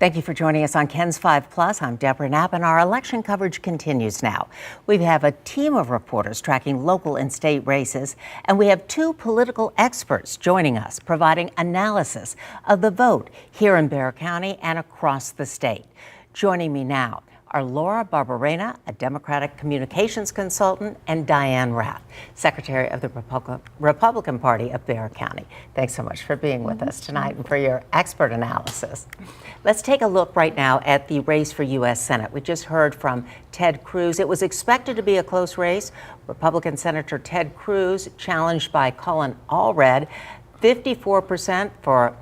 Thank you for joining us on Ken's 5 Plus. I'm Deborah Knapp, and our election coverage continues now. We have a team of reporters tracking local and state races, and we have two political experts joining us, providing analysis of the vote here in Bexar County and across the state. Joining me now are Laura Barberena, a Democratic communications consultant, and Diane Rath, Secretary of the Republican Party of Bexar County. Thanks so much for being with us tonight and for your expert analysis. Let's take a look right now at the race for U.S. Senate. We just heard from Ted Cruz. It was expected to be a close race. Republican Senator Ted Cruz challenged by Colin Allred, 54% for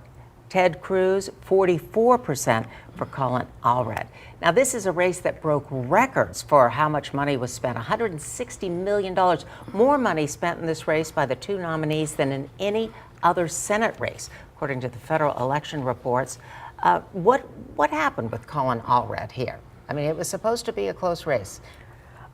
Ted Cruz, 44% for Colin Allred. Now, this is a race that broke records for how much money was spent, $160 million. More money spent in this race by the two nominees than in any other Senate race, according to the federal election reports. What happened with Colin Allred here? I mean, it was supposed to be a close race.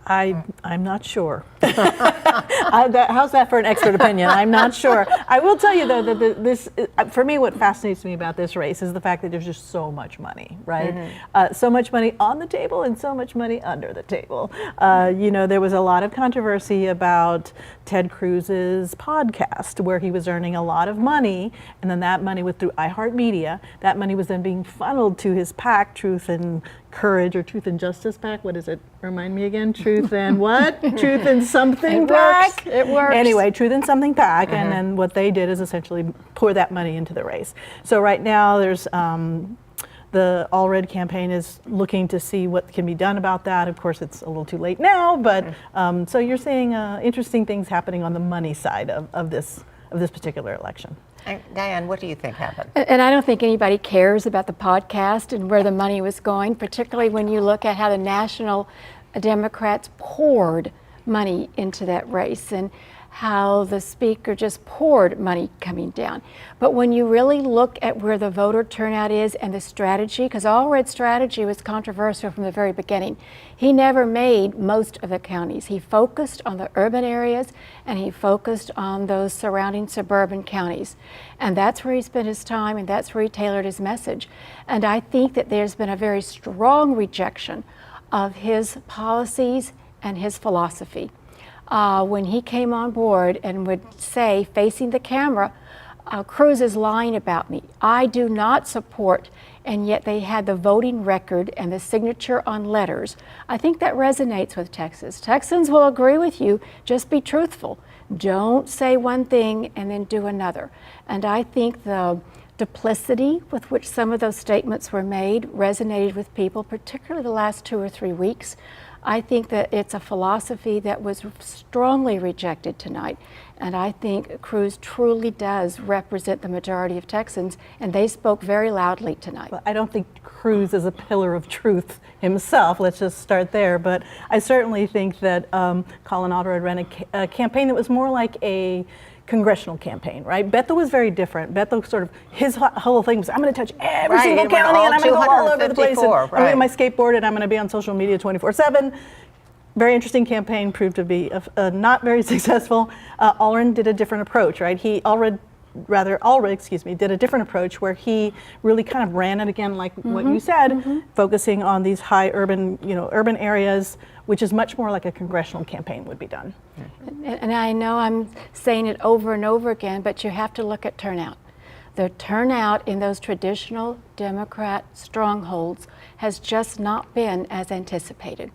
I'm not sure. How's that for an expert opinion? I'm not sure. I will tell you, though, that for me, what fascinates me about this race is the fact that there's just so much money, right? Mm-hmm. So much money on the table and so much money under the table. You know, there was a lot of controversy about Ted Cruz's podcast, where he was earning a lot of money, and then that money was through iHeartMedia. That money was then being funneled to his PAC, Truth and Courage, or Truth and Justice PAC. What is it? Remind me again. Truth and what? Truth and something PAC. It works. Anyway, Truth and something PAC, and then what they did is essentially pour that money into the race. So right now, there's the Allred campaign is looking to see what can be done about that. Of course, it's a little too late now, but so you're seeing interesting things happening on the money side of this particular election. And Diane, what do you think happened? And I don't think anybody cares about the podcast and where the money was going, particularly when you look at how the national Democrats poured money into that race and how the speaker just poured money coming down. But when you really look at where the voter turnout is and the strategy, because Allred's strategy was controversial from the very beginning. He never made most of the counties. He focused on the urban areas and he focused on those surrounding suburban counties. And that's where he spent his time and that's where he tailored his message. And I think that there's been a very strong rejection of his policies and his philosophy. When he came on board and would say, facing the camera, Cruz is lying about me. I do not support, and yet they had the voting record and the signature on letters. I think that resonates with Texas. Texans will agree with you, just be truthful. Don't say one thing and then do another. And I think the duplicity with which some of those statements were made resonated with people, particularly the last 2 or 3 weeks. I think that it's a philosophy that was strongly rejected tonight. And I think Cruz truly does represent the majority of Texans, and they spoke very loudly tonight. Well, I don't think Cruz is a pillar of truth himself. Let's just start there. But I certainly think that Colin Allred ran a campaign that was more like a congressional campaign, right? Beto was very different. Beto sort of, his whole thing was, I'm going to touch every single county and I'm going to go all over the place. And I'm going to my skateboard and I'm going to be on social media 24/7. Very interesting campaign, proved to be not very successful. Allred did a different approach, right? Allred did a different approach where he really kind of ran it again, like what you said, focusing on these high urban areas, which is much more like a congressional campaign would be done. And I know I'm saying it over and over again, but you have to look at turnout. The turnout in those traditional Democrat strongholds has just not been as anticipated.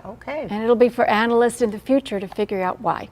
Okay. And it'll be for analysts in the future to figure out why.